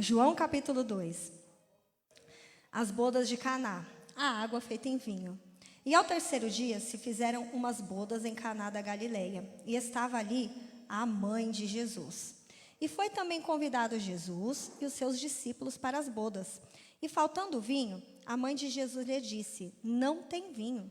João capítulo 2. As bodas de Caná, a água feita em vinho. E ao terceiro dia se fizeram umas bodas em Caná da Galileia, e estava ali a mãe de Jesus. E foi também convidado Jesus e os seus discípulos para as bodas. E faltando vinho, a mãe de Jesus lhe disse: não tem vinho.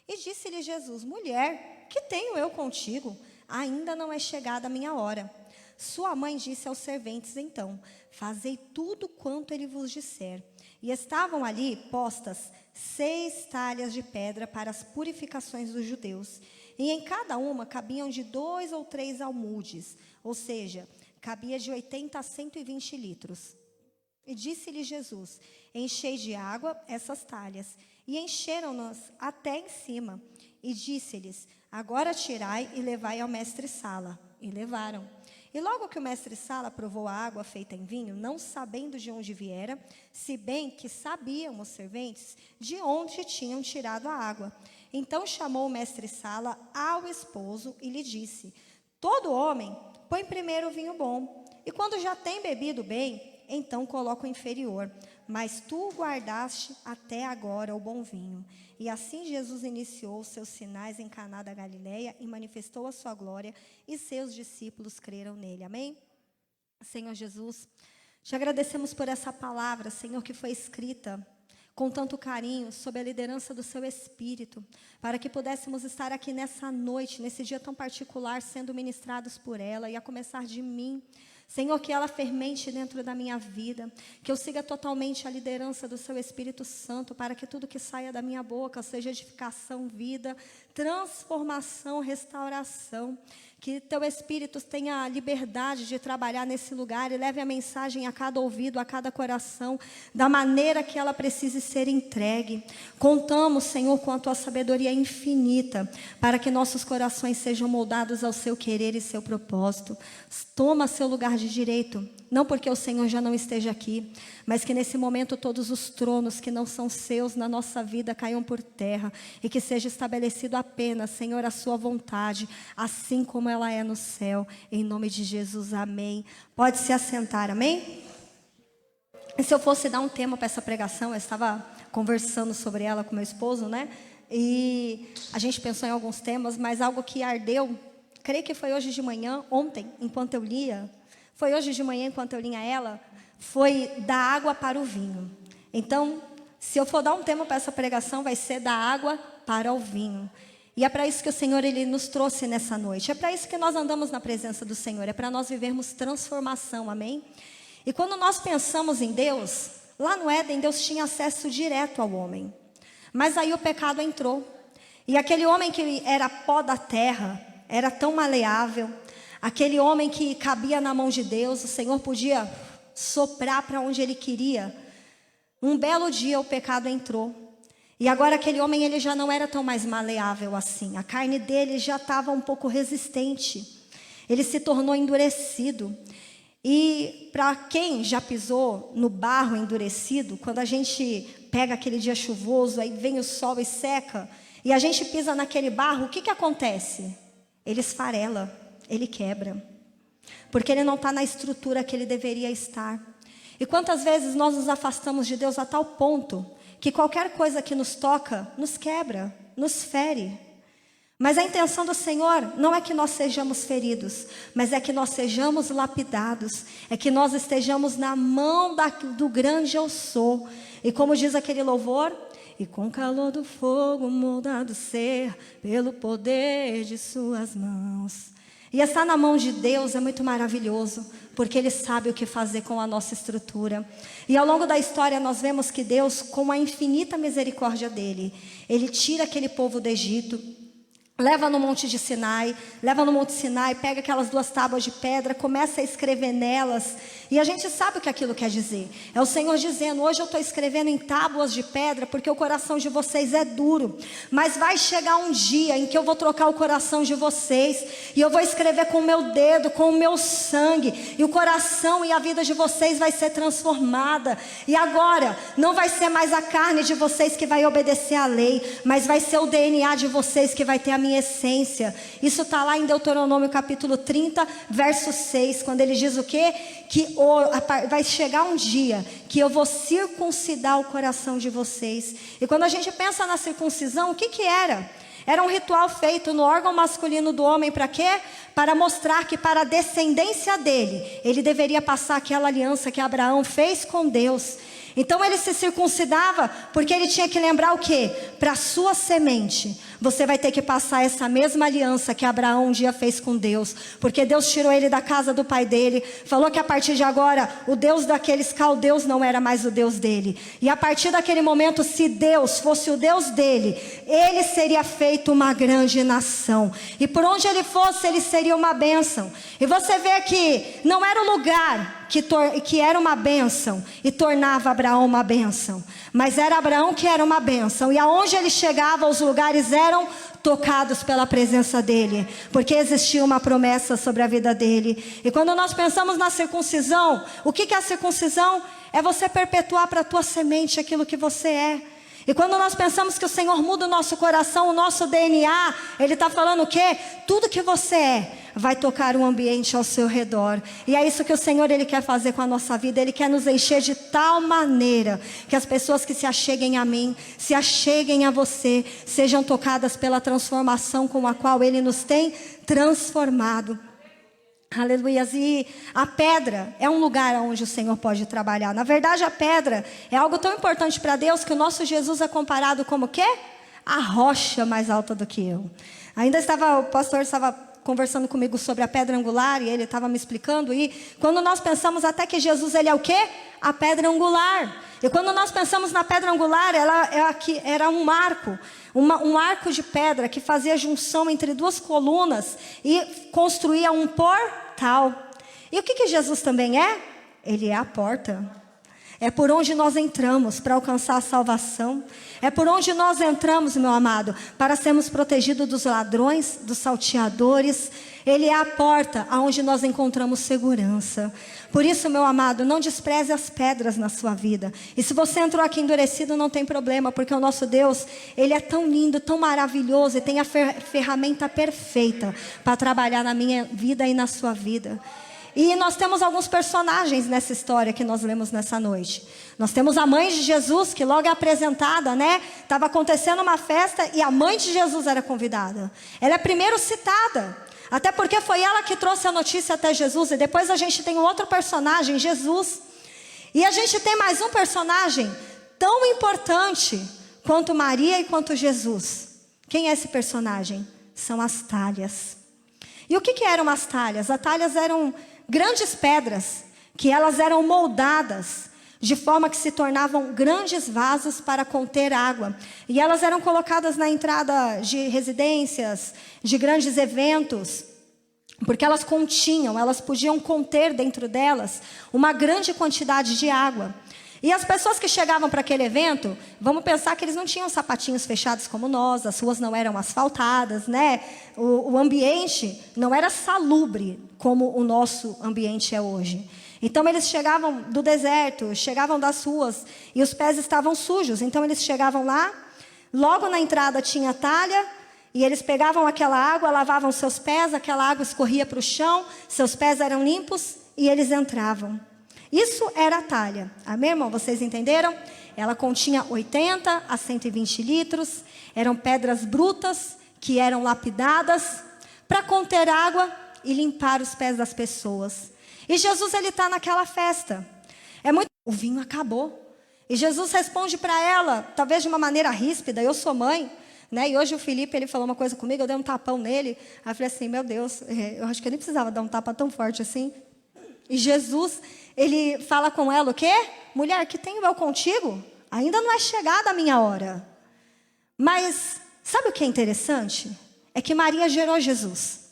E disse-lhe Jesus: mulher, que tenho eu contigo? Ainda não é chegada a minha hora. Sua mãe disse aos serventes então: fazei tudo quanto ele vos disser. E estavam ali postas 6 talhas de pedra para as purificações dos judeus. E em cada uma cabiam de 2 ou 3 almudes, ou seja, cabia de 80 a 120 litros. E disse-lhe Jesus: enchei de água essas talhas. E encheram-nas até em cima. E disse-lhes: agora tirai e levai ao mestre-sala. E levaram. E logo que o mestre-sala provou a água feita em vinho, não sabendo de onde viera, se bem que sabiam os serventes de onde tinham tirado a água. Então chamou o mestre-sala ao esposo e lhe disse: todo homem põe primeiro o vinho bom, e quando já tem bebido bem, então coloca o inferior. Mas tu guardaste até agora o bom vinho. E assim Jesus iniciou os seus sinais em Caná da Galileia e manifestou a sua glória, e seus discípulos creram nele. Amém? Senhor Jesus, te agradecemos por essa palavra, Senhor, que foi escrita com tanto carinho, sob a liderança do seu Espírito, para que pudéssemos estar aqui nessa noite, nesse dia tão particular, sendo ministrados por ela, e a começar de mim. Senhor, que ela fermente dentro da minha vida, que eu siga totalmente a liderança do seu Espírito Santo, para que tudo que saia da minha boca seja edificação, vida, transformação, restauração. Que teu Espírito tenha a liberdade de trabalhar nesse lugar e leve a mensagem a cada ouvido, a cada coração, da maneira que ela precise ser entregue. Contamos, Senhor, com a tua sabedoria infinita, para que nossos corações sejam moldados ao seu querer e seu propósito. Toma seu lugar de direito, não porque o Senhor já não esteja aqui, mas que nesse momento todos os tronos que não são seus na nossa vida caiam por terra, e que seja estabelecido apenas, Senhor, a sua vontade, assim como ela é no céu, em nome de Jesus, amém. Pode se assentar, amém? E se eu fosse dar um tema para essa pregação, eu estava conversando sobre ela com meu esposo, né? E a gente pensou em alguns temas, mas algo que ardeu, creio que foi hoje de manhã, ontem, enquanto eu lia, foi hoje de manhã, enquanto eu lia ela, foi da água para o vinho. Então, se eu for dar um tema para essa pregação, vai ser da água para o vinho. E é para isso que o Senhor ele nos trouxe nessa noite. É para isso que nós andamos na presença do Senhor. É para nós vivermos transformação, amém? E quando nós pensamos em Deus, lá no Éden, Deus tinha acesso direto ao homem. Mas aí o pecado entrou. E aquele homem que era pó da terra, era tão maleável, aquele homem que cabia na mão de Deus, o Senhor podia soprar para onde Ele queria. Um belo dia o pecado entrou. E agora aquele homem ele já não era tão mais maleável assim. A carne dele já estava um pouco resistente. Ele se tornou endurecido. E para quem já pisou no barro endurecido, quando a gente pega aquele dia chuvoso, aí vem o sol e seca, e a gente pisa naquele barro, o que acontece? Ele esfarela, ele quebra. Porque ele não está na estrutura que ele deveria estar. E quantas vezes nós nos afastamos de Deus a tal ponto que qualquer coisa que nos toca, nos quebra, nos fere. Mas a intenção do Senhor não é que nós sejamos feridos, mas é que nós sejamos lapidados, é que nós estejamos na mão do grande eu sou. E como diz aquele louvor, e com o calor do fogo moldado ser pelo poder de suas mãos. E estar na mão de Deus é muito maravilhoso, porque Ele sabe o que fazer com a nossa estrutura. E ao longo da história nós vemos que Deus, com a infinita misericórdia dEle, Ele tira aquele povo do Egito, leva no Monte Sinai, pega aquelas 2 tábuas de pedra, começa a escrever nelas, e a gente sabe o que aquilo quer dizer. É o Senhor dizendo: hoje eu estou escrevendo em tábuas de pedra, porque o coração de vocês é duro, mas vai chegar um dia em que eu vou trocar o coração de vocês, e eu vou escrever com o meu dedo, com o meu sangue, e o coração e a vida de vocês vai ser transformada. E agora, não vai ser mais a carne de vocês que vai obedecer à lei, mas vai ser o DNA de vocês que vai ter a minha em essência. Isso está lá em Deuteronômio capítulo 30, verso 6, quando ele diz o quê? Que vai chegar um dia que eu vou circuncidar o coração de vocês. E quando a gente pensa na circuncisão, o que que era? Era um ritual feito no órgão masculino do homem para quê? Para mostrar que para a descendência dele, ele deveria passar aquela aliança que Abraão fez com Deus. Então ele se circuncidava porque ele tinha que lembrar o quê? Para a sua semente, você vai ter que passar essa mesma aliança que Abraão um dia fez com Deus. Porque Deus tirou ele da casa do pai dele, falou que a partir de agora, o Deus daqueles caldeus não era mais o Deus dele. E a partir daquele momento, se Deus fosse o Deus dele, ele seria feito uma grande nação. E por onde ele fosse, ele seria uma bênção. E você vê que não era o lugar que era uma bênção e tornava Abraão uma bênção, mas era Abraão que era uma bênção, e aonde ele chegava, os lugares eram tocados pela presença dele, porque existia uma promessa sobre a vida dele. E quando nós pensamos na circuncisão, o que é a circuncisão? É você perpetuar para a tua semente aquilo que você é. E quando nós pensamos que o Senhor muda o nosso coração, o nosso DNA, Ele está falando o quê? Tudo que você é vai tocar um ambiente ao seu redor. E é isso que o Senhor Ele quer fazer com a nossa vida. Ele quer nos encher de tal maneira que as pessoas que se acheguem a mim, se acheguem a você, sejam tocadas pela transformação com a qual Ele nos tem transformado. Aleluia. E a pedra é um lugar onde o Senhor pode trabalhar. Na verdade, a pedra é algo tão importante para Deus que o nosso Jesus é comparado como o quê? A rocha mais alta do que eu. O pastor estava conversando comigo sobre a pedra angular e ele estava me explicando. E quando nós pensamos até que Jesus ele é o quê? A pedra angular. E quando nós pensamos na pedra angular, era um marco. Um arco de pedra que fazia junção entre duas colunas e construía um portal. E o que Jesus também é? Ele é a porta. É por onde nós entramos para alcançar a salvação. É por onde nós entramos, meu amado, para sermos protegidos dos ladrões, dos salteadores. Ele é a porta aonde nós encontramos segurança. Por isso, meu amado, não despreze as pedras na sua vida. E se você entrou aqui endurecido, não tem problema, porque o nosso Deus, Ele é tão lindo, tão maravilhoso e tem a ferramenta perfeita para trabalhar na minha vida e na sua vida. E nós temos alguns personagens nessa história que nós lemos nessa noite. Nós temos a mãe de Jesus, que logo é apresentada, né? Estava acontecendo uma festa e a mãe de Jesus era convidada. Ela é primeiro citada, até porque foi ela que trouxe a notícia até Jesus. E depois a gente tem um outro personagem, Jesus. E a gente tem mais um personagem tão importante quanto Maria e quanto Jesus. Quem é esse personagem? São as talhas. E o que eram as talhas? As talhas eram grandes pedras, que elas eram moldadas de forma que se tornavam grandes vasos para conter água. E elas eram colocadas na entrada de residências, de grandes eventos, porque elas podiam conter dentro delas uma grande quantidade de água. E as pessoas que chegavam para aquele evento, vamos pensar que eles não tinham sapatinhos fechados como nós, as ruas não eram asfaltadas, né? O ambiente não era salubre como o nosso ambiente é hoje. Então eles chegavam do deserto, chegavam das ruas e os pés estavam sujos. Então eles chegavam lá, logo na entrada tinha talha e eles pegavam aquela água, lavavam seus pés, aquela água escorria para o chão, seus pés eram limpos e eles entravam. Isso era a talha. Amém, irmão? Vocês entenderam? Ela continha 80 a 120 litros. Eram pedras brutas que eram lapidadas para conter água e limpar os pés das pessoas. E Jesus, ele está naquela festa. O vinho acabou. E Jesus responde para ela, talvez de uma maneira ríspida. Eu sou mãe, né? E hoje o Felipe, ele falou uma coisa comigo, eu dei um tapão nele. Aí eu falei assim, meu Deus, eu acho que eu nem precisava dar um tapa tão forte assim. E Jesus, ele fala com ela o quê? Mulher, que tenho eu contigo? Ainda não é chegada a minha hora. Mas, sabe o que é interessante? É que Maria gerou Jesus.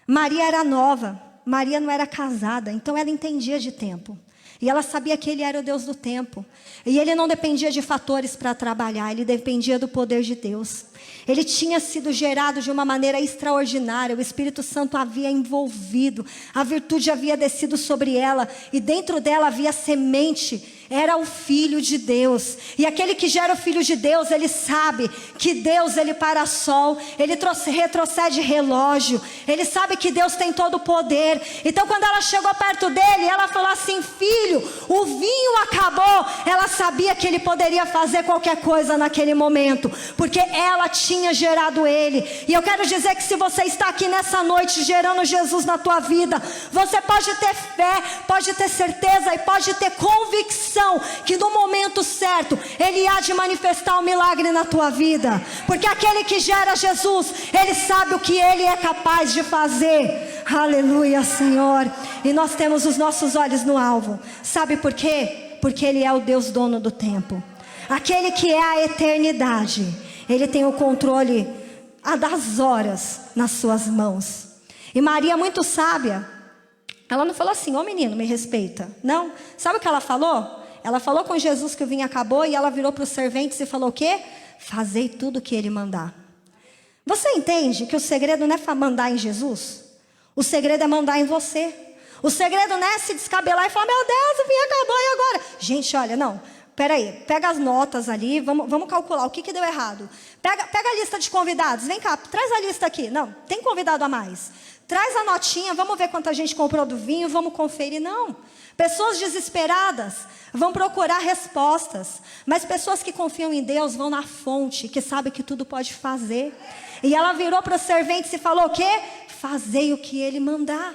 Maria era nova, Maria não era casada, então ela entendia de tempo. E ela sabia que Ele era o Deus do tempo. E Ele não dependia de fatores para trabalhar, Ele dependia do poder de Deus. Ele tinha sido gerado de uma maneira extraordinária, o Espírito Santo havia envolvido, a virtude havia descido sobre ela, e dentro dela havia semente era o Filho de Deus. E aquele que gera o Filho de Deus, ele sabe que Deus, ele para sol, ele retrocede relógio, ele sabe que Deus tem todo o poder. Então quando ela chegou perto dele, ela falou assim: filho, o vinho acabou. Ela sabia que ele poderia fazer qualquer coisa naquele momento, porque ela tinha gerado ele. E eu quero dizer que se você está aqui nessa noite gerando Jesus na tua vida, você pode ter fé, pode ter certeza e pode ter convicção que no momento certo ele há de manifestar um milagre na tua vida, porque aquele que gera Jesus, ele sabe o que ele é capaz de fazer. Aleluia, Senhor. E nós temos os nossos olhos no alvo. Sabe por quê? Porque ele é o Deus dono do tempo, aquele que é a eternidade. Ele tem o controle das horas nas suas mãos. E Maria, muito sábia, ela não falou assim: ô menino, me respeita. Não, sabe o que ela falou? Ela falou com Jesus que o vinho acabou, e ela virou para os serventes e falou o quê? Fazei tudo o que ele mandar. Você entende que o segredo não é mandar em Jesus? O segredo é mandar em você. O segredo não é se descabelar e falar: meu Deus, o vinho acabou, e agora? Gente, olha, não, peraí, pega as notas ali, vamos calcular o que deu errado. Pega a lista de convidados, vem cá, traz a lista aqui. Não, tem convidado a mais. Traz a notinha, vamos ver quanta gente comprou do vinho, vamos conferir. Não, pessoas desesperadas vão procurar respostas, mas pessoas que confiam em Deus vão na fonte, que sabe que tudo pode fazer. E ela virou para os serventes e falou o quê? Fazei o que ele mandar.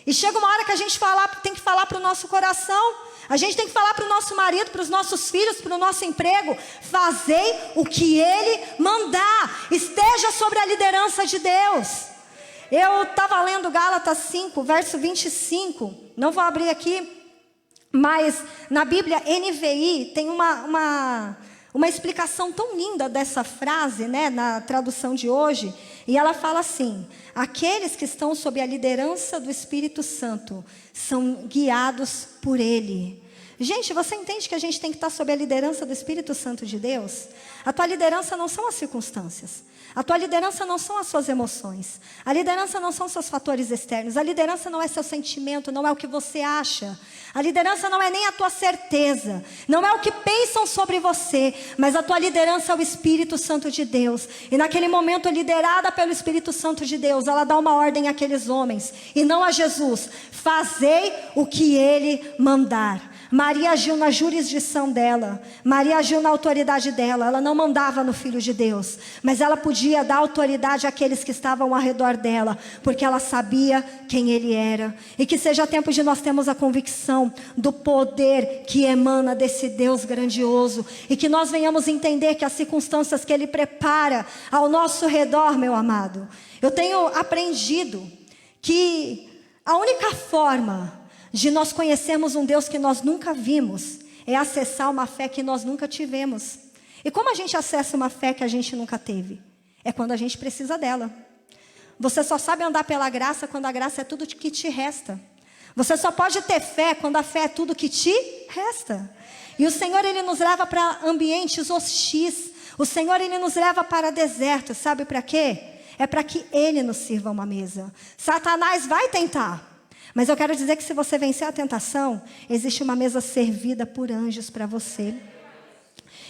E chega uma hora que a gente tem que falar para o nosso coração. A gente tem que falar para o nosso marido, para os nossos filhos, para o nosso emprego: fazei o que ele mandar. Esteja sobre a liderança de Deus. Eu estava lendo Gálatas 5, verso 25. Não vou abrir aqui, mas na Bíblia NVI tem uma explicação tão linda dessa frase, né, na tradução de hoje. E ela fala assim: aqueles que estão sob a liderança do Espírito Santo são guiados por Ele. Gente, você entende que a gente tem que estar sob a liderança do Espírito Santo de Deus? A tua liderança não são as circunstâncias. A tua liderança não são as suas emoções. A liderança não são seus fatores externos. A liderança não é seu sentimento, não é o que você acha. A liderança não é nem a tua certeza, não é o que pensam sobre você, mas a tua liderança é o Espírito Santo de Deus. E naquele momento, liderada pelo Espírito Santo de Deus, ela dá uma ordem àqueles homens, e não a Jesus: fazei o que ele mandar. Maria agiu na jurisdição dela, Maria agiu na autoridade dela. Ela não mandava no Filho de Deus, mas ela podia dar autoridade àqueles que estavam ao redor dela, porque ela sabia quem ele era. E que seja tempo de nós termos a convicção do poder que emana desse Deus grandioso, e que nós venhamos entender que as circunstâncias que ele prepara ao nosso redor, meu amado, eu tenho aprendido que a única forma de nós conhecermos um Deus que nós nunca vimos é acessar uma fé que nós nunca tivemos. E como a gente acessa uma fé que a gente nunca teve? É quando a gente precisa dela. Você só sabe andar pela graça quando a graça é tudo que te resta. Você só pode ter fé quando a fé é tudo que te resta. E o Senhor, ele nos leva para ambientes hostis. O Senhor, ele nos leva para desertos. Sabe para quê? É para que ele nos sirva uma mesa. Satanás vai tentar, mas eu quero dizer que se você vencer a tentação, existe uma mesa servida por anjos para você.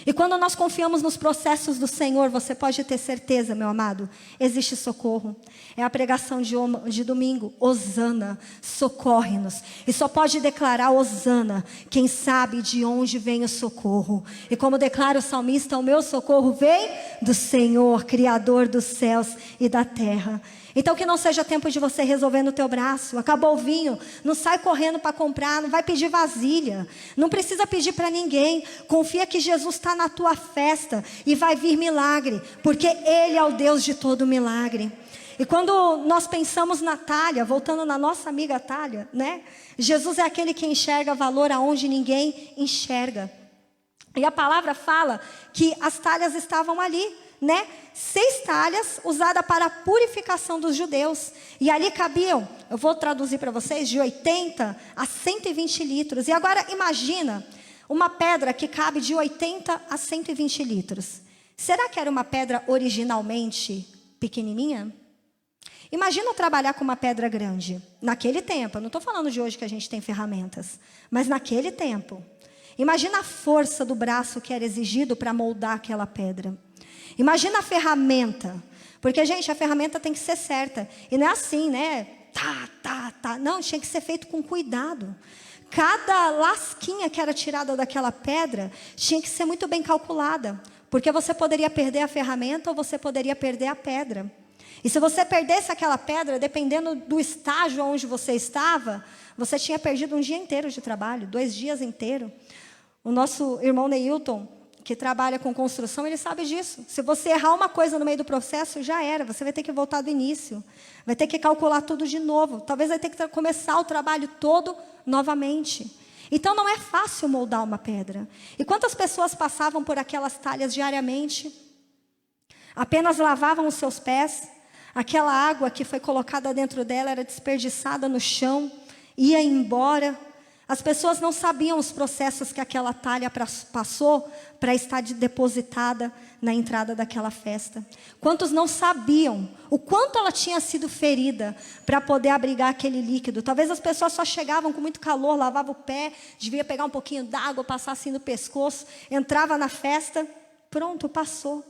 E quando nós confiamos nos processos do Senhor, você pode ter certeza, meu amado, existe socorro. É a pregação de domingo: Hosana, socorre-nos. E só pode declarar Hosana quem sabe de onde vem o socorro. E como declara o salmista: o meu socorro vem do Senhor, Criador dos céus e da terra. Então que não seja tempo de você resolver no teu braço. Acabou o vinho, não sai correndo para comprar, não vai pedir vasilha, não precisa pedir para ninguém. Confia que Jesus está na tua festa e vai vir milagre, porque Ele é o Deus de todo milagre. E quando nós pensamos na talha, voltando na nossa amiga talha, né? Jesus é aquele que enxerga valor aonde ninguém enxerga. E a palavra fala que as talhas estavam ali, né? 6 talhas usadas para a purificação dos judeus. E ali cabiam, eu vou traduzir para vocês, de 80 a 120 litros. E agora imagina uma pedra que cabe de 80 a 120 litros. Será que era uma pedra originalmente pequenininha? Imagina trabalhar com uma pedra grande. Naquele tempo, eu não estou falando de hoje que a gente tem ferramentas, mas naquele tempo. Imagina a força do braço que era exigido para moldar aquela pedra. Imagina a ferramenta. Porque, gente, a ferramenta tem que ser certa. E não é assim, né? Tá. Não, tinha que ser feito com cuidado. Cada lasquinha que era tirada daquela pedra tinha que ser muito bem calculada. Porque você poderia perder a ferramenta ou você poderia perder a pedra. E se você perdesse aquela pedra, dependendo do estágio onde você estava, você tinha perdido um dia inteiro de trabalho, 2 dias inteiros. O nosso irmão Neilton, que trabalha com construção, ele sabe disso. Se você errar uma coisa no meio do processo, já era. Você vai ter que voltar do início. Vai ter que calcular tudo de novo. Talvez vai ter que começar o trabalho todo novamente. Então não é fácil moldar uma pedra. E quantas pessoas passavam por aquelas talhas diariamente? Apenas lavavam os seus pés. Aquela água que foi colocada dentro dela era desperdiçada no chão, ia embora. As pessoas não sabiam os processos que aquela talha passou para estar depositada na entrada daquela festa. Quantos não sabiam o quanto ela tinha sido ferida para poder abrigar aquele líquido? Talvez as pessoas só chegavam com muito calor, lavavam o pé, devia pegar um pouquinho d'água, passar assim no pescoço, entrava na festa, pronto, passou.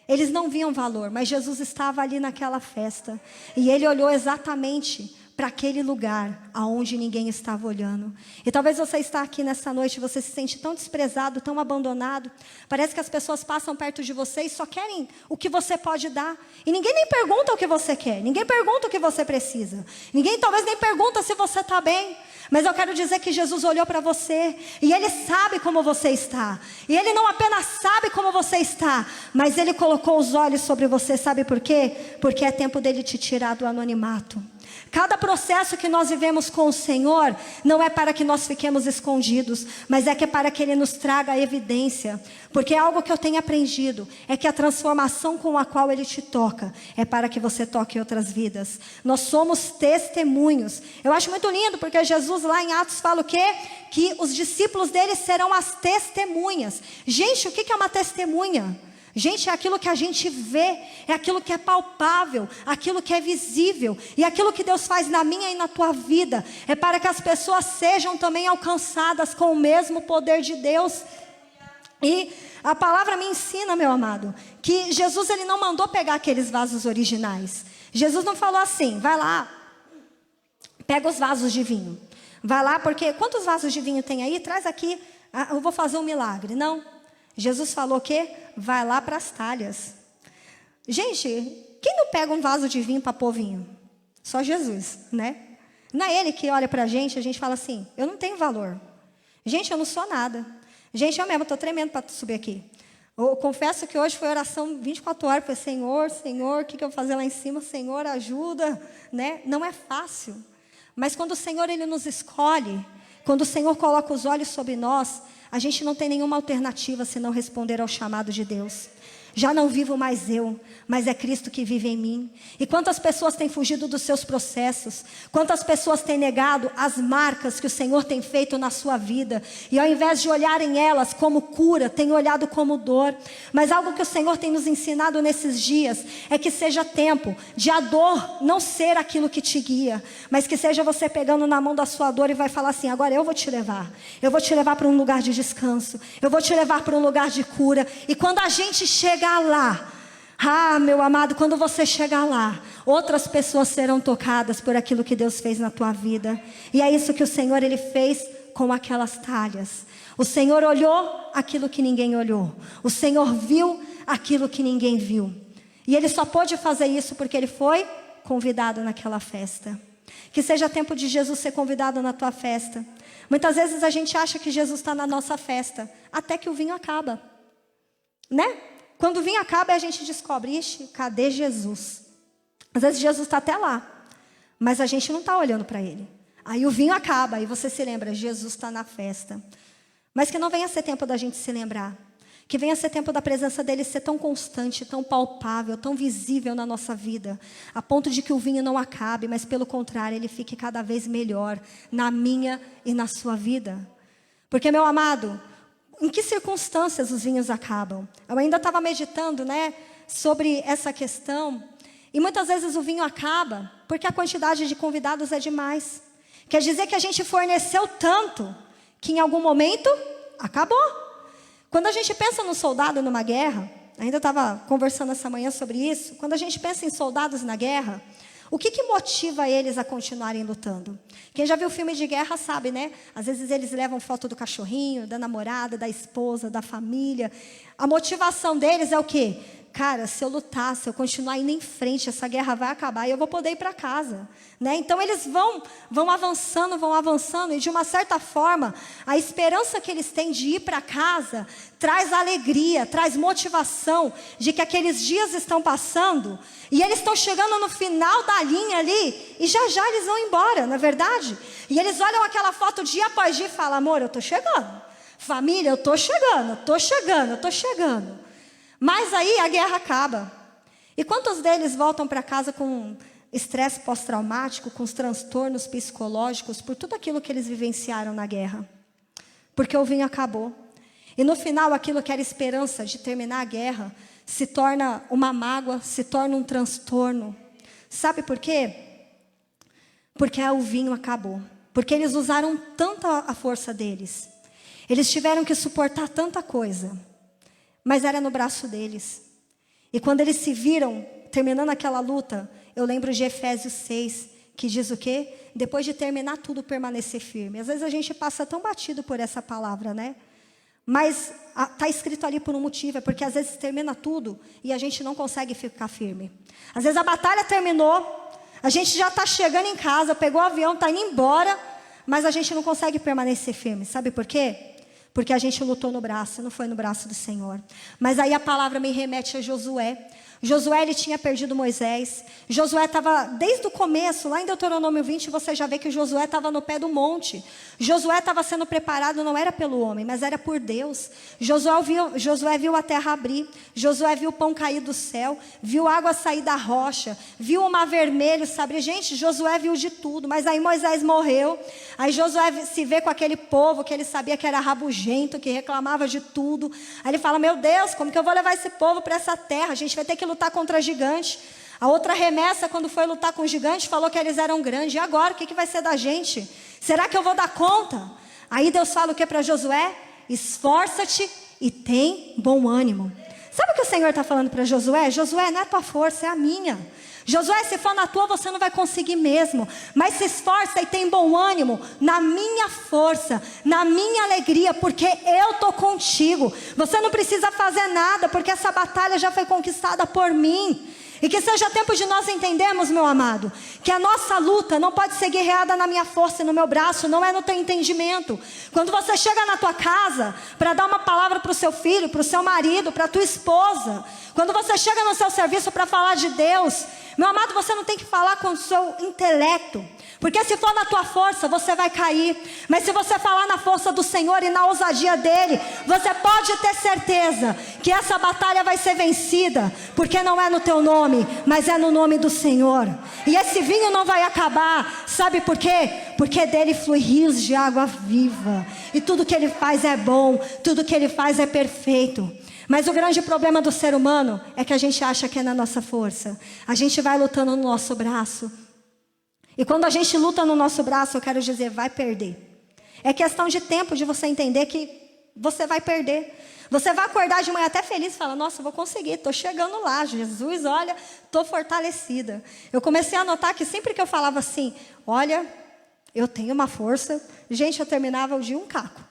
Eles não viam valor, mas Jesus estava ali naquela festa. E ele olhou exatamente para aquele lugar aonde ninguém estava olhando. E talvez você está aqui nessa noite, você se sente tão desprezado, tão abandonado. Parece que as pessoas passam perto de você e só querem o que você pode dar. E ninguém nem pergunta o que você quer, ninguém pergunta o que você precisa. Ninguém talvez nem pergunta se você está bem. Mas eu quero dizer que Jesus olhou para você e Ele sabe como você está. E Ele não apenas sabe como você está, mas Ele colocou os olhos sobre você. Sabe por quê? Porque é tempo dEle te tirar do anonimato. Cada processo que nós vivemos com o Senhor não é para que nós fiquemos escondidos, mas é que é para que Ele nos traga a evidência. Porque algo que eu tenho aprendido é que a transformação com a qual Ele te toca é para que você toque outras vidas. Nós somos testemunhos. Eu acho muito lindo porque Jesus lá em Atos fala o quê? Que os discípulos dele serão as testemunhas. Gente, o que é uma testemunha? Gente, é aquilo que a gente vê, é aquilo que é palpável, aquilo que é visível. E aquilo que Deus faz na minha e na tua vida é para que as pessoas sejam também alcançadas com o mesmo poder de Deus. E a palavra me ensina, meu amado, que Jesus ele não mandou pegar aqueles vasos originais. Jesus não falou assim, vai lá, pega os vasos de vinho. Vai lá, porque quantos vasos de vinho tem aí? Traz aqui, eu vou fazer um milagre. Não. Jesus falou o quê? Vai lá para as talhas. Gente, quem não pega um vaso de vinho para pôr vinho? Só Jesus, né? Não é Ele que olha para a gente fala assim, eu não tenho valor. Gente, eu não sou nada. Gente, eu mesmo estou tremendo para subir aqui. Eu confesso que hoje foi oração 24 horas. Foi Senhor, o que eu vou fazer lá em cima? Senhor, ajuda. Né? Não é fácil. Mas quando o Senhor Ele nos escolhe, quando o Senhor coloca os olhos sobre nós, a gente não tem nenhuma alternativa senão responder ao chamado de Deus. Já não vivo mais eu, mas é Cristo que vive em mim. E quantas pessoas têm fugido dos seus processos? Quantas pessoas têm negado as marcas que o Senhor tem feito na sua vida? E ao invés de olharem elas como cura, têm olhado como dor. Mas algo que o Senhor tem nos ensinado nesses dias é que seja tempo de a dor não ser aquilo que te guia, mas que seja você pegando na mão da sua dor e vai falar assim, agora eu vou te levar. Eu vou te levar para um lugar de descanso. Eu vou te levar para um lugar de cura. E quando a gente chega lá, meu amado, quando você chegar lá, outras pessoas serão tocadas por aquilo que Deus fez na tua vida. E é isso que o Senhor Ele fez com aquelas talhas. O Senhor olhou aquilo que ninguém olhou. O Senhor viu aquilo que ninguém viu. E Ele só pôde fazer isso porque Ele foi convidado naquela festa. Que seja tempo de Jesus ser convidado na tua festa. Muitas vezes a gente acha que Jesus está na nossa festa, até que o vinho acaba, né? Quando o vinho acaba, a gente descobre, ixi, cadê Jesus? Às vezes Jesus está até lá, mas a gente não está olhando para Ele. Aí o vinho acaba, aí você se lembra, Jesus está na festa. Mas que não venha ser tempo da gente se lembrar. Que venha ser tempo da presença dEle ser tão constante, tão palpável, tão visível na nossa vida. A ponto de que o vinho não acabe, mas pelo contrário, ele fique cada vez melhor na minha e na sua vida. Porque, meu amado, em que circunstâncias os vinhos acabam? Eu ainda estava meditando, né, sobre essa questão. E muitas vezes o vinho acaba porque a quantidade de convidados é demais. Quer dizer que a gente forneceu tanto que em algum momento acabou. Quando a gente pensa num soldado numa guerra, ainda estava conversando essa manhã sobre isso, quando a gente pensa em soldados na guerra, o que motiva eles a continuarem lutando? Quem já viu filme de guerra sabe, né? Às vezes eles levam foto do cachorrinho, da namorada, da esposa, da família. A motivação deles é o quê? Cara, se eu lutar, se eu continuar indo em frente, essa guerra vai acabar e eu vou poder ir para casa, né? Então eles vão avançando, e de uma certa forma, a esperança que eles têm de ir para casa traz alegria, traz motivação de que aqueles dias estão passando e eles estão chegando no final da linha ali e já eles vão embora, não é verdade? E eles olham aquela foto dia após dia e falam: amor, eu estou chegando. Família, eu estou chegando. Mas aí a guerra acaba. E quantos deles voltam para casa com estresse pós-traumático, com os transtornos psicológicos, por tudo aquilo que eles vivenciaram na guerra? Porque o vinho acabou. E no final, aquilo que era esperança de terminar a guerra, se torna uma mágoa, se torna um transtorno. Sabe por quê? Porque o vinho acabou. Porque eles usaram tanto a força deles. Eles tiveram que suportar tanta coisa. Mas era no braço deles. E quando eles se viram terminando aquela luta, eu lembro de Efésios 6, que diz o quê? Depois de terminar tudo, permanecer firme. Às vezes a gente passa tão batido por essa palavra, né? Mas está escrito ali por um motivo, é porque às vezes termina tudo e a gente não consegue ficar firme. Às vezes a batalha terminou, a gente já está chegando em casa, pegou o avião, está indo embora, mas a gente não consegue permanecer firme. Sabe por quê? Porque a gente lutou no braço, não foi no braço do Senhor. Mas aí a palavra me remete a Josué. Josué, ele tinha perdido Moisés. Josué estava, desde o começo, lá em Deuteronômio 20, você já vê que Josué estava no pé do monte. Josué estava sendo preparado, não era pelo homem, mas era por Deus. Josué viu a terra abrir. Josué viu o pão cair do céu. Viu água sair da rocha. Viu o mar vermelho se abrir. Gente, Josué viu de tudo. Mas aí Moisés morreu. Aí Josué se vê com aquele povo que ele sabia que era rabugento, que reclamava de tudo. Aí ele fala: meu Deus, como que eu vou levar esse povo para essa terra? A gente vai ter que lutar contra gigante. A outra remessa, quando foi lutar com o gigante, falou que eles eram grandes. E agora, o que vai ser da gente? Será que eu vou dar conta? Aí Deus fala o que para Josué? Esforça-te e tem bom ânimo. Sabe o que o Senhor está falando para Josué? Josué, não é tua força, é a minha. Josué, se for na tua, você não vai conseguir mesmo. Mas se esforça e tem bom ânimo na minha força, na minha alegria, porque eu estou contigo. Você não precisa fazer nada, porque essa batalha já foi conquistada por mim. E que seja tempo de nós entendermos, meu amado, que a nossa luta não pode ser guerreada na minha força e no meu braço, não é no teu entendimento. Quando você chega na tua casa para dar uma palavra para o seu filho, para o seu marido, para a tua esposa, quando você chega no seu serviço para falar de Deus, meu amado, você não tem que falar com o seu intelecto, porque se for na tua força, você vai cair. Mas se você falar na força do Senhor e na ousadia dEle, você pode ter certeza que essa batalha vai ser vencida, porque não é no teu nome, mas é no nome do Senhor. E esse vinho não vai acabar, sabe por quê? Porque dele flui rios de água viva, e tudo que Ele faz é bom, tudo que Ele faz é perfeito. Mas o grande problema do ser humano é que a gente acha que é na nossa força. A gente vai lutando no nosso braço. E quando a gente luta no nosso braço, eu quero dizer, vai perder. É questão de tempo de você entender que você vai perder. Você vai acordar de manhã até feliz e falar: nossa, eu vou conseguir, estou chegando lá. Jesus, olha, estou fortalecida. Eu comecei a notar que sempre que eu falava assim: olha, eu tenho uma força. Gente, eu terminava o dia um caco.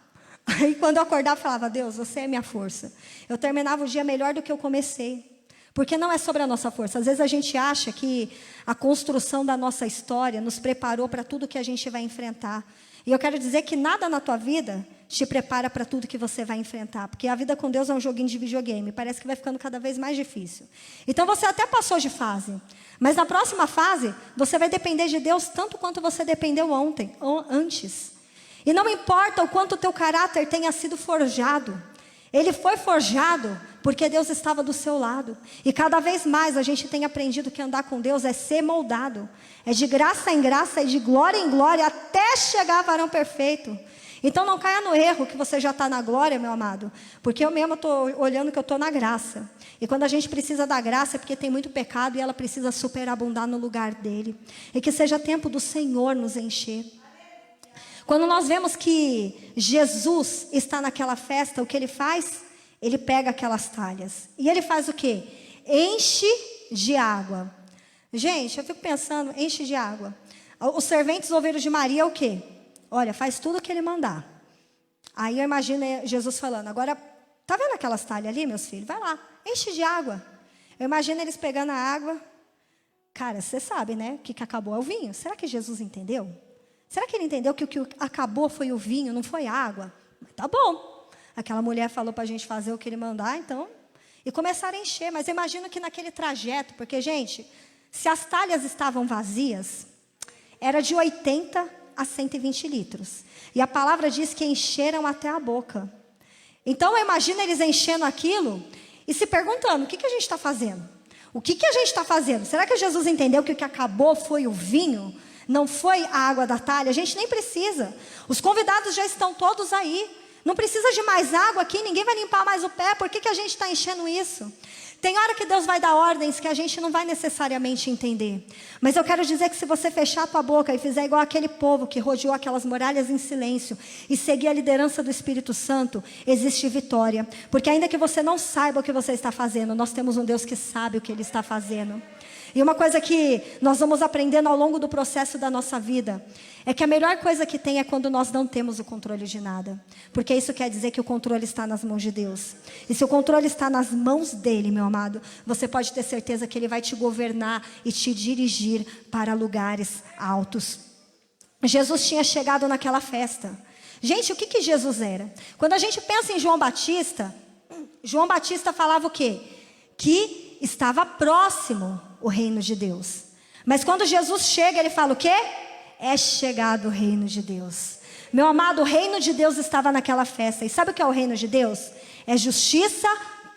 Aí quando eu acordava, eu falava: Deus, você é minha força. Eu terminava o dia melhor do que eu comecei. Porque não é sobre a nossa força. Às vezes a gente acha que a construção da nossa história nos preparou para tudo que a gente vai enfrentar. E eu quero dizer que nada na tua vida te prepara para tudo que você vai enfrentar. Porque a vida com Deus é um joguinho de videogame. Parece que vai ficando cada vez mais difícil. Então você até passou de fase. Mas na próxima fase, você vai depender de Deus tanto quanto você dependeu antes. E não importa o quanto o teu caráter tenha sido forjado. Ele foi forjado porque Deus estava do seu lado. E cada vez mais a gente tem aprendido que andar com Deus é ser moldado. É de graça em graça e de glória em glória até chegar a varão perfeito. Então não caia no erro que você já está na glória, meu amado. Porque eu mesmo estou olhando que eu estou na graça. E quando a gente precisa da graça é porque tem muito pecado e ela precisa superabundar no lugar dele. E que seja tempo do Senhor nos encher. Quando nós vemos que Jesus está naquela festa, o que ele faz? Ele pega aquelas talhas. E ele faz o quê? Enche de água. Gente, eu fico pensando, enche de água. Os serventes ouviram de Maria o quê? Olha, faz tudo o que ele mandar. Aí eu imagino Jesus falando, agora, tá vendo aquelas talhas ali, meus filhos? Vai lá, enche de água. Eu imagino eles pegando a água. Cara, você sabe, né? O que acabou é o vinho. Será que Jesus entendeu? Será que ele entendeu que o que acabou foi o vinho, não foi a água? Mas tá bom. Aquela mulher falou para a gente fazer o que ele mandar, então... E começaram a encher, mas eu imagino que naquele trajeto, porque, gente, se as talhas estavam vazias, era de 80 a 120 litros. E a palavra diz que encheram até a boca. Então, eu imagino eles enchendo aquilo e se perguntando, o que a gente está fazendo? O que a gente está fazendo? Será que Jesus entendeu que o que acabou foi o vinho? Não foi a água da talha? A gente nem precisa. Os convidados já estão todos aí. Não precisa de mais água aqui, ninguém vai limpar mais o pé. Por que a gente está enchendo isso? Tem hora que Deus vai dar ordens que a gente não vai necessariamente entender. Mas eu quero dizer que se você fechar a tua boca e fizer igual aquele povo que rodeou aquelas muralhas em silêncio e seguir a liderança do Espírito Santo, existe vitória. Porque ainda que você não saiba o que você está fazendo, nós temos um Deus que sabe o que Ele está fazendo. E uma coisa que nós vamos aprendendo ao longo do processo da nossa vida é que a melhor coisa que tem é quando nós não temos o controle de nada. Porque isso quer dizer que o controle está nas mãos de Deus. E se o controle está nas mãos dEle, meu amado, você pode ter certeza que Ele vai te governar e te dirigir para lugares altos. Jesus tinha chegado naquela festa. Gente, o que Jesus era? Quando a gente pensa em João Batista falava o quê? Que estava próximo o reino de Deus. Mas quando Jesus chega, Ele fala o quê? É chegado o reino de Deus. Meu amado, o reino de Deus estava naquela festa. E sabe o que é o reino de Deus? É justiça,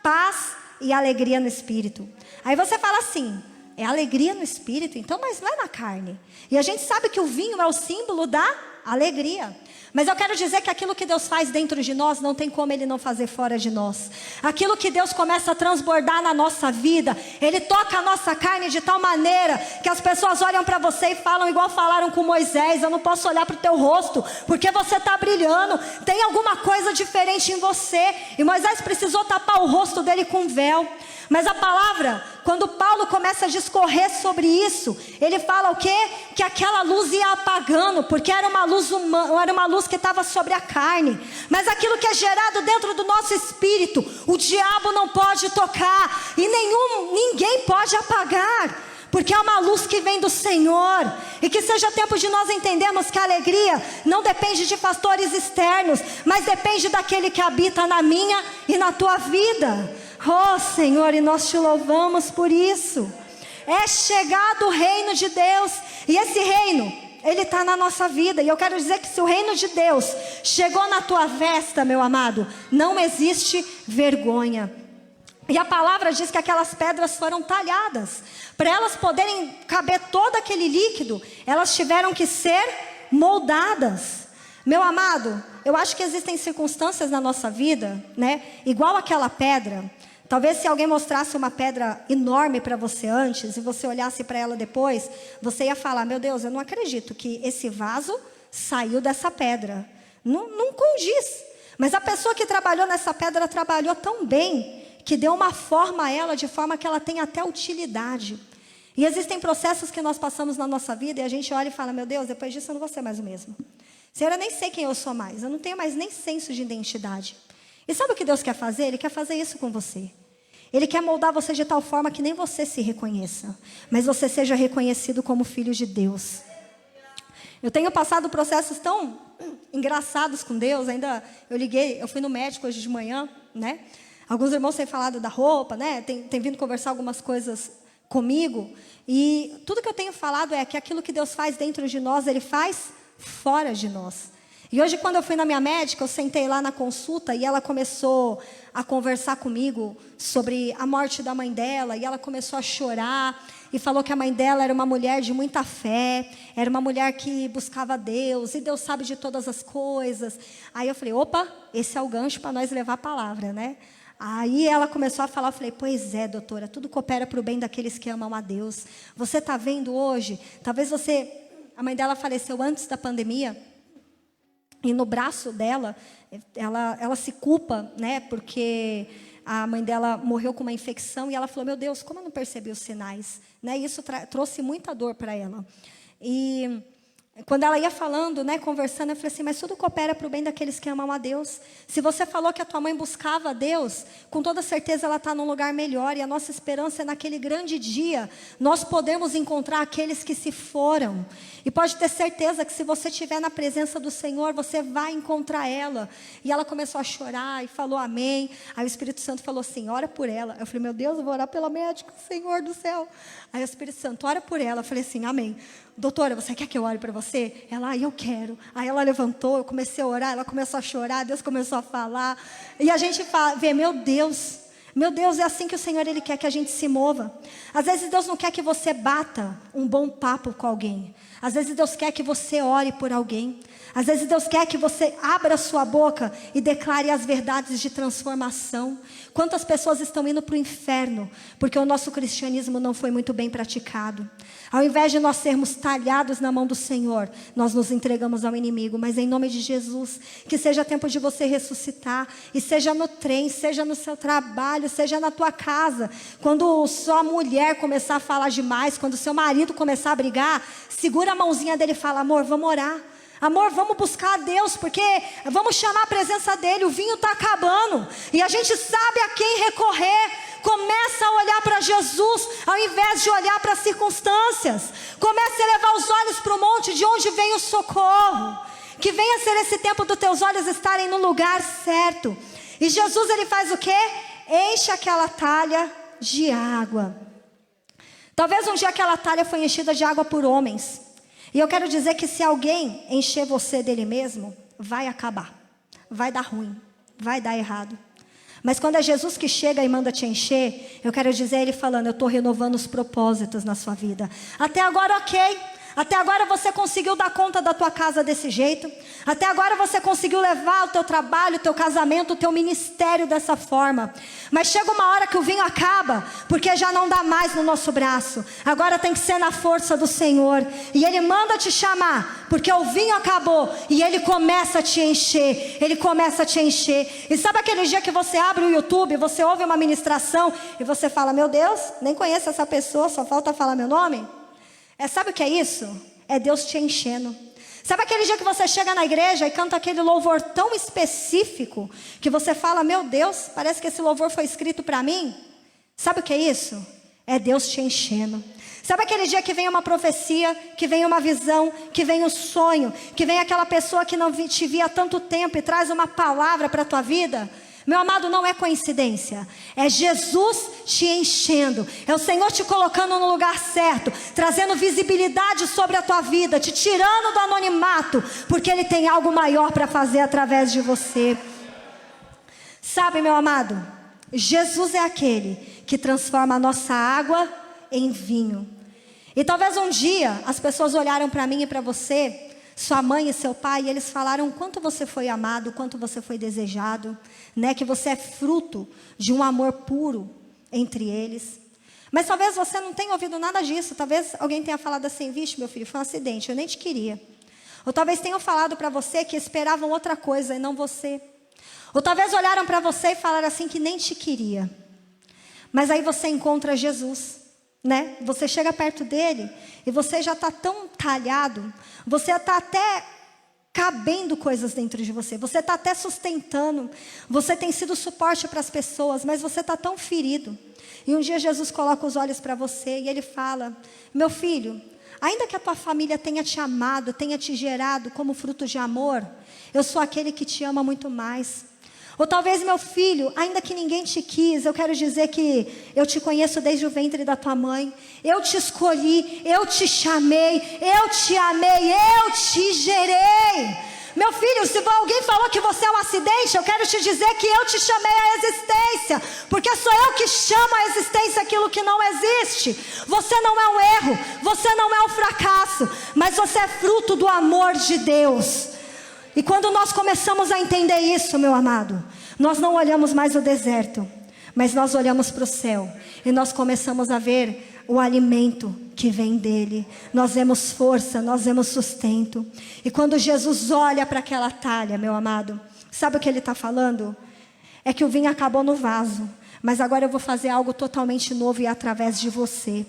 paz e alegria no Espírito. Aí você fala assim, é alegria no Espírito? Então, mas não é na carne. E a gente sabe que o vinho é o símbolo da alegria. Mas eu quero dizer que aquilo que Deus faz dentro de nós, não tem como Ele não fazer fora de nós. Aquilo que Deus começa a transbordar na nossa vida, Ele toca a nossa carne de tal maneira que as pessoas olham para você e falam igual falaram com Moisés, eu não posso olhar para o teu rosto, porque você está brilhando, tem alguma coisa diferente em você. E Moisés precisou tapar o rosto dele com um véu. Mas a palavra, quando Paulo começa a discorrer sobre isso, ele fala o quê? Que aquela luz ia apagando, porque era uma luz humana, era uma luz que estava sobre a carne. Mas aquilo que é gerado dentro do nosso espírito, o diabo não pode tocar e ninguém pode apagar. Porque é uma luz que vem do Senhor. E que seja tempo de nós entendermos que a alegria não depende de fatores externos, mas depende daquele que habita na minha e na tua vida. Oh Senhor, e nós te louvamos por isso. É chegado o reino de Deus. E esse reino, ele está na nossa vida. E eu quero dizer que se o reino de Deus chegou na tua festa, meu amado, não existe vergonha. E a palavra diz que aquelas pedras foram talhadas. Para elas poderem caber todo aquele líquido, elas tiveram que ser moldadas. Meu amado, eu acho que existem circunstâncias na nossa vida, né? Igual aquela pedra. Talvez se alguém mostrasse uma pedra enorme para você antes, e você olhasse para ela depois, você ia falar, meu Deus, eu não acredito que esse vaso saiu dessa pedra. Não condiz. Mas a pessoa que trabalhou nessa pedra trabalhou tão bem, que deu uma forma a ela, de forma que ela tem até utilidade. E existem processos que nós passamos na nossa vida, e a gente olha e fala, meu Deus, depois disso eu não vou ser mais o mesmo. Senhor, eu nem sei quem eu sou mais, eu não tenho mais nem senso de identidade. E sabe o que Deus quer fazer? Ele quer fazer isso com você. Ele quer moldar você de tal forma que nem você se reconheça, mas você seja reconhecido como filho de Deus. Eu tenho passado processos tão engraçados com Deus, eu fui no médico hoje de manhã, né? Alguns irmãos têm falado da roupa, né? Tem vindo conversar algumas coisas comigo, e tudo que eu tenho falado é que aquilo que Deus faz dentro de nós, Ele faz fora de nós. E hoje, quando eu fui na minha médica, eu sentei lá na consulta e ela começou a conversar comigo sobre a morte da mãe dela, e ela começou a chorar e falou que a mãe dela era uma mulher de muita fé, era uma mulher que buscava Deus, e Deus sabe de todas as coisas. Aí eu falei, opa, esse é o gancho para nós levar a palavra, né? Aí ela começou a falar, eu falei, pois é, doutora, tudo coopera para o bem daqueles que amam a Deus. Você está vendo hoje, talvez a mãe dela faleceu antes da pandemia, E no braço dela, ela se culpa, né? Porque a mãe dela morreu com uma infecção. E ela falou, meu Deus, como eu não percebi os sinais? Né? E isso trouxe muita dor para ela. E quando ela ia falando, né, conversando, eu falei assim, mas tudo coopera para o bem daqueles que amam a Deus. Se você falou que a tua mãe buscava a Deus, com toda certeza ela está num lugar melhor. E a nossa esperança é naquele grande dia, nós podemos encontrar aqueles que se foram. E pode ter certeza que se você estiver na presença do Senhor, você vai encontrar ela. E ela começou a chorar e falou amém. Aí o Espírito Santo falou assim, ora por ela. Eu falei, meu Deus, eu vou orar pela médica, Senhor do céu. Aí o Espírito Santo, ora por ela. Eu falei assim, amém. Doutora, você quer que eu ore para você? Ela, eu quero. Aí ela levantou, eu comecei a orar, ela começou a chorar, Deus começou a falar. E a gente vê, meu Deus, é assim que o Senhor, Ele quer que a gente se mova. Às vezes Deus não quer que você bata um bom papo com alguém. Às vezes Deus quer que você ore por alguém. Às vezes Deus quer que você abra a sua boca e declare as verdades de transformação. Quantas pessoas estão indo para o inferno porque o nosso cristianismo não foi muito bem praticado. Ao invés de nós sermos talhados na mão do Senhor, nós nos entregamos ao inimigo. Mas em nome de Jesus, que seja tempo de você ressuscitar. E seja no trem, seja no seu trabalho, seja na tua casa. Quando sua mulher começar a falar demais, quando seu marido começar a brigar, segura a mãozinha dele e fala, amor, vamos orar. Amor, vamos buscar a Deus, porque vamos chamar a presença dEle, o vinho está acabando. E a gente sabe a quem recorrer. Começa a olhar para Jesus, ao invés de olhar para as circunstâncias. Comece a levar os olhos para o monte, de onde vem o socorro. Que venha ser esse tempo dos teus olhos estarem no lugar certo. E Jesus, Ele faz o quê? Enche aquela talha de água. Talvez um dia aquela talha foi enchida de água por homens. E eu quero dizer que se alguém encher você dele mesmo, vai acabar. Vai dar ruim. Vai dar errado. Mas quando é Jesus que chega e manda te encher, eu quero dizer Ele falando, eu estou renovando os propósitos na sua vida. Até agora ok. Até agora você conseguiu dar conta da tua casa desse jeito. Até agora você conseguiu levar o teu trabalho, o teu casamento, o teu ministério dessa forma. Mas chega uma hora que o vinho acaba, porque já não dá mais no nosso braço. Agora tem que ser na força do Senhor. E Ele manda te chamar, porque o vinho acabou. E Ele começa a te encher. Ele começa a te encher. E sabe aquele dia que você abre o YouTube, você ouve uma ministração e você fala, meu Deus, nem conheço essa pessoa, só falta falar meu nome? Sabe o que é isso? É Deus te enchendo. Sabe aquele dia que você chega na igreja e canta aquele louvor tão específico que você fala, meu Deus, parece que esse louvor foi escrito para mim? Sabe o que é isso? É Deus te enchendo. Sabe aquele dia que vem uma profecia, que vem uma visão, que vem um sonho, que vem aquela pessoa que não te via há tanto tempo e traz uma palavra para a tua vida? Meu amado, não é coincidência. É Jesus te enchendo. É o Senhor te colocando no lugar certo, trazendo visibilidade sobre a tua vida, te tirando do anonimato, porque Ele tem algo maior para fazer através de você. Sabe, meu amado, Jesus é aquele que transforma a nossa água em vinho. E talvez um dia as pessoas olharam para mim e para você, sua mãe e seu pai, e eles falaram quanto você foi amado, quanto você foi desejado, né? Que você é fruto de um amor puro entre eles. Mas talvez você não tenha ouvido nada disso. Talvez alguém tenha falado assim, vixe, meu filho, foi um acidente, eu nem te queria. Ou talvez tenham falado para você que esperavam outra coisa e não você. Ou talvez olharam para você e falaram assim que nem te queria. Mas aí você encontra Jesus, né? Você chega perto dele e você já está tão talhado, você está até cabendo coisas dentro de você, você está até sustentando, você tem sido suporte para as pessoas, mas você está tão ferido. E um dia Jesus coloca os olhos para você e Ele fala, meu filho, ainda que a tua família tenha te amado, tenha te gerado como fruto de amor, eu sou aquele que te ama muito mais. Ou talvez, meu filho, ainda que ninguém te quis, eu quero dizer que eu te conheço desde o ventre da tua mãe. Eu te escolhi, eu te chamei, eu te amei, eu te gerei. Meu filho, se alguém falou que você é um acidente, eu quero te dizer que eu te chamei à existência. Porque sou eu que chamo à existência aquilo que não existe. Você não é um erro, você não é um fracasso, mas você é fruto do amor de Deus. E quando nós começamos a entender isso, meu amado, nós não olhamos mais o deserto, mas nós olhamos para o céu. E nós começamos a ver o alimento que vem dele. Nós vemos força, nós vemos sustento. E quando Jesus olha para aquela talha, meu amado, sabe o que ele está falando? É que o vinho acabou no vaso, mas agora eu vou fazer algo totalmente novo e através de você.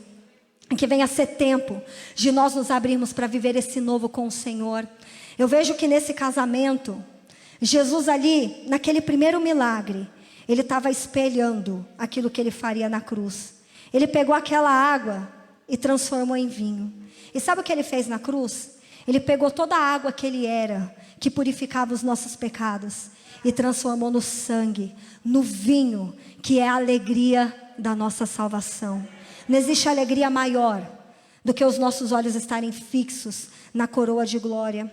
Que venha ser tempo de nós nos abrirmos para viver esse novo com o Senhor. Eu vejo que nesse casamento, Jesus ali, naquele primeiro milagre, ele estava espelhando aquilo que ele faria na cruz. Ele pegou aquela água e transformou em vinho. E sabe o que ele fez na cruz? Ele pegou toda a água que ele era, que purificava os nossos pecados, e transformou no sangue, no vinho, que é a alegria da nossa salvação. Não existe alegria maior do que os nossos olhos estarem fixos na coroa de glória.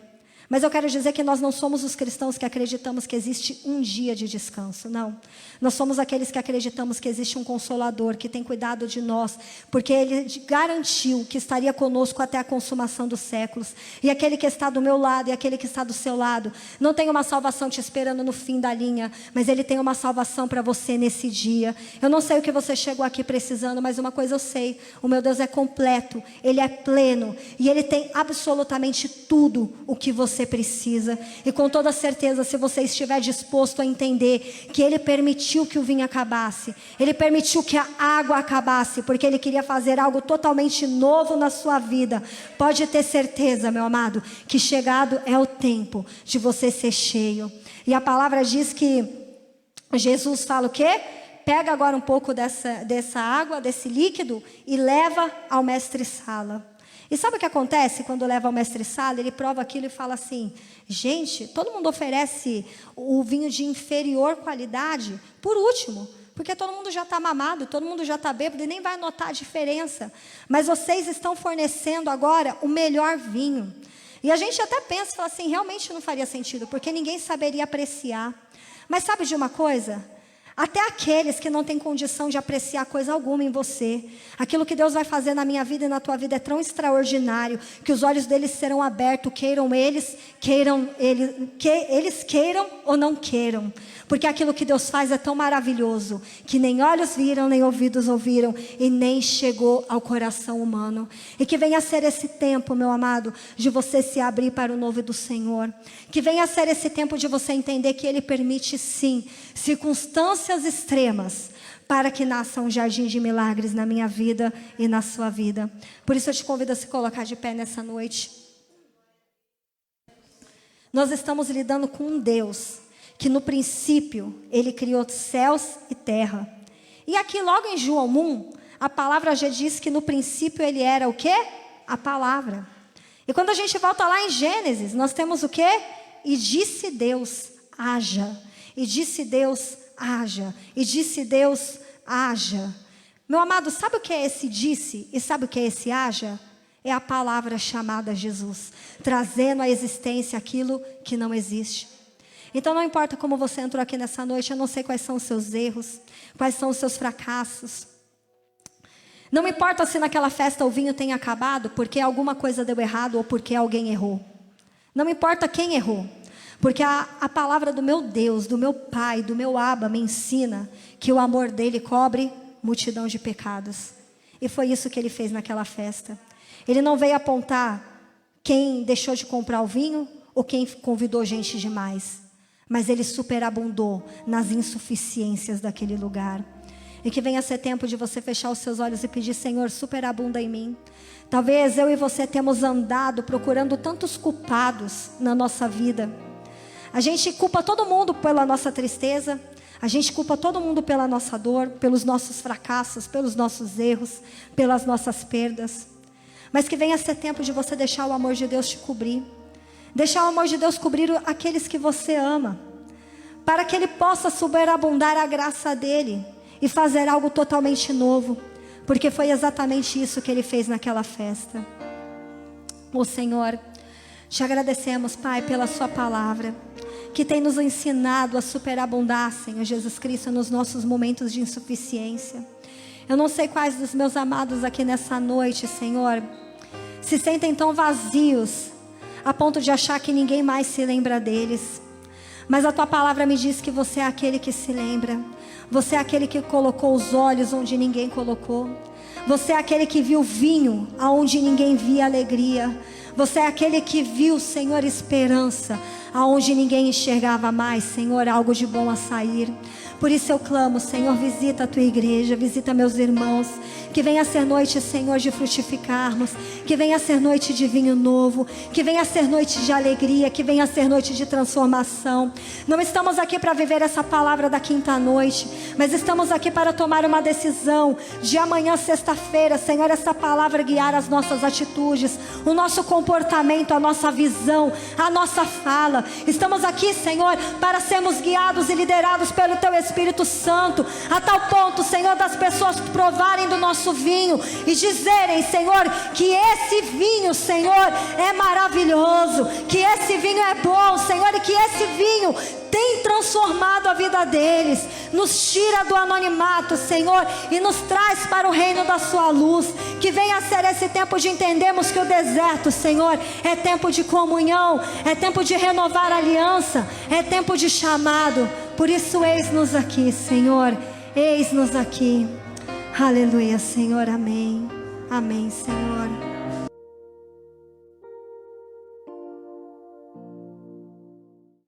Mas eu quero dizer que nós não somos os cristãos que acreditamos que existe um dia de descanso, não. Nós somos aqueles que acreditamos que existe um Consolador que tem cuidado de nós, porque Ele garantiu que estaria conosco até a consumação dos séculos. E aquele que está do meu lado e aquele que está do seu lado, não tem uma salvação te esperando no fim da linha, mas Ele tem uma salvação para você nesse dia. Eu não sei o que você chegou aqui precisando, mas uma coisa eu sei, o meu Deus é completo, Ele é pleno, e Ele tem absolutamente tudo o que você precisa. E com toda certeza, se você estiver disposto a entender que Ele permitiu que o vinho acabasse, Ele permitiu que a água acabasse, porque Ele queria fazer algo totalmente novo na sua vida, pode ter certeza, meu amado, que chegado é o tempo de você ser cheio. E a palavra diz que Jesus fala o quê? Pega agora um pouco dessa água, desse líquido, e leva ao mestre-sala. E sabe o que acontece quando leva ao mestre-sala? Ele prova aquilo e fala assim: gente, todo mundo oferece o vinho de inferior qualidade por último, porque todo mundo já está mamado, todo mundo já está bêbado e nem vai notar a diferença. Mas vocês estão fornecendo agora o melhor vinho. E a gente até pensa, fala assim, realmente não faria sentido, porque ninguém saberia apreciar. Mas sabe de uma coisa? Até aqueles que não têm condição de apreciar coisa alguma em você, aquilo que Deus vai fazer na minha vida e na tua vida é tão extraordinário, que os olhos deles serão abertos, eles queiram ou não queiram, porque aquilo que Deus faz é tão maravilhoso, que nem olhos viram, nem ouvidos ouviram, e nem chegou ao coração humano. E que venha a ser esse tempo, meu amado, de você se abrir para o novo do Senhor, que venha a ser esse tempo de você entender que Ele permite sim, circunstâncias extremas, para que nasça um jardim de milagres na minha vida e na sua vida. Por isso eu te convido a se colocar de pé nessa noite. Nós estamos lidando com um Deus que no princípio Ele criou céus e terra. E aqui logo em João 1, a palavra já diz que no princípio Ele era o quê? A palavra. E quando a gente volta lá em Gênesis, nós temos o quê? E disse Deus, haja. E disse Deus, haja. E disse Deus, haja. Meu amado, sabe o que é esse disse? E sabe o que é esse haja? É a palavra chamada Jesus, trazendo à existência aquilo que não existe. Então não importa como você entrou aqui nessa noite, eu não sei quais são os seus erros, quais são os seus fracassos. Não importa se naquela festa o vinho tenha acabado porque alguma coisa deu errado ou porque alguém errou. Não importa quem errou. Porque a palavra do meu Deus, do meu Pai, do meu Abba me ensina que o amor dele cobre multidão de pecados. E foi isso que ele fez naquela festa. Ele não veio apontar quem deixou de comprar o vinho ou quem convidou gente demais. Mas ele superabundou nas insuficiências daquele lugar. E que venha ser tempo de você fechar os seus olhos e pedir: Senhor, superabunda em mim. Talvez eu e você temos andado procurando tantos culpados na nossa vida. A gente culpa todo mundo pela nossa tristeza. A gente culpa todo mundo pela nossa dor, pelos nossos fracassos, pelos nossos erros, pelas nossas perdas. Mas que venha ser tempo de você deixar o amor de Deus te cobrir. Deixar o amor de Deus cobrir aqueles que você ama. Para que Ele possa superabundar a graça dEle e fazer algo totalmente novo. Porque foi exatamente isso que Ele fez naquela festa. Ô Senhor, te agradecemos, Pai, pela sua palavra, que tem nos ensinado a superabundar, Senhor Jesus Cristo, nos nossos momentos de insuficiência. Eu não sei quais dos meus amados aqui nessa noite, Senhor, se sentem tão vazios, a ponto de achar que ninguém mais se lembra deles. Mas a tua palavra me diz que você é aquele que se lembra. Você é aquele que colocou os olhos onde ninguém colocou. Você é aquele que viu vinho aonde ninguém via alegria. Você é aquele que viu, Senhor, esperança aonde ninguém enxergava mais, Senhor, algo de bom a sair. Por isso eu clamo, Senhor, visita a tua igreja, visita meus irmãos. Que venha ser noite, Senhor, de frutificarmos. Que venha ser noite de vinho novo. Que venha ser noite de alegria. Que venha ser noite de transformação. Não estamos aqui para viver essa palavra da quinta noite, mas estamos aqui para tomar uma decisão de amanhã, sexta-feira, Senhor, essa palavra guiar as nossas atitudes, o nosso comportamento, a nossa visão, a nossa fala. Estamos aqui, Senhor, para sermos guiados e liderados pelo Teu Espírito Santo, a tal ponto, Senhor, das pessoas provarem do nosso vinho e dizerem, Senhor, que esse vinho, Senhor, é maravilhoso, que esse vinho é bom, Senhor, e que esse vinho tem transformado a vida deles, nos tira do anonimato, Senhor, e nos traz para o reino da sua luz. Que venha a ser esse tempo de entendermos que o deserto, Senhor, é tempo de comunhão, é tempo de renovar a aliança, é tempo de chamado. Por isso eis-nos aqui, Senhor, eis-nos aqui. Aleluia, Senhor, amém. Amém, Senhor.